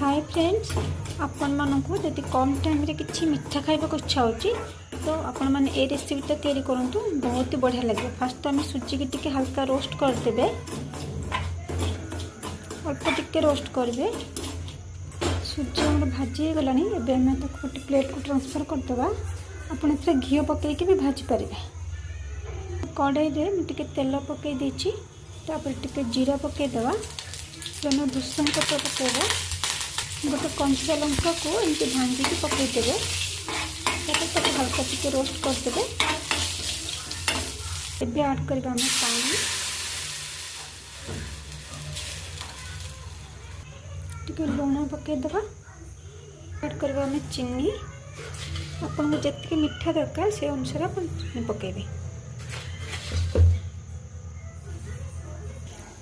Hi friends, आपण मानकु जदि कम time रे किछि मिठा खाइबा को इच्छा होची तो आपण माने ए रेसिपीटा तैयारी करंतु। बहुत ही बढ़िया लगे। फास्ट तो आम सुजी की टिके हल्का रोस्ट कर देबे, अल्प टिके रोस्ट करबे। सुजी हमर भाजी गलानी। एबे हम ताको गोटे प्लेट को ट्रांसफर कर देबा। आपण एथरे घी पकई के भी भाजी परिबे। कढ़ाई रे मैं टिके तेल पकई देछि, तापर टिके जीरा पकई देबा। जन भूसंग पत्र पकेबा। गोटे कंचा लंका को एमती भांगी की पकई देबे। तापर हल्का टिके रोस्ट कर देबे। एबे ऐड करबा हम पानी, टिके लूण पकई देबा। ऐड करबा हम चीनी। आपन को जतके मीठा दरकार से अनुसार आपन चीनी पकेबे।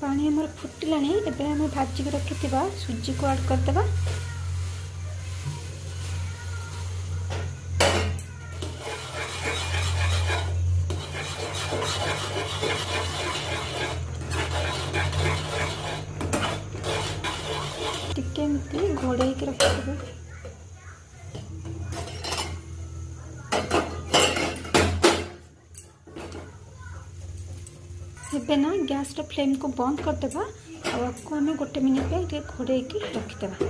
पानी हमर फुटिलानी। एबे हम भाजी के रखिथिबा सुजी को ऐड कर देबा। टिके एमती घोड़े के रखिथिबा। एबे ना गैस रे फ्लेम को बंद कर देबा और आपको हमें गोटे मिनट पे टे घोड़े की रखि देबा।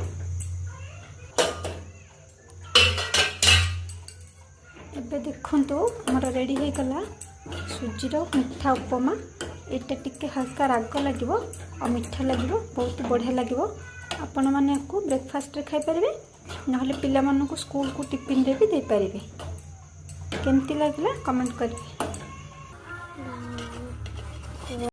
एबे देखंतु हमर रेडी हे गला सुजी रो मिठा उपमा। एटा टिके हल्का राग लागिवो और मिठा लागिवो, बहुत बढ़िया लागिवो। आपण माने को ब्रेकफास्ट रे खाइ परिबे, नहले पिला मानको स्कूल को टिफिन रे भी दे परिबे। केमती लागला कमेंट करिवे।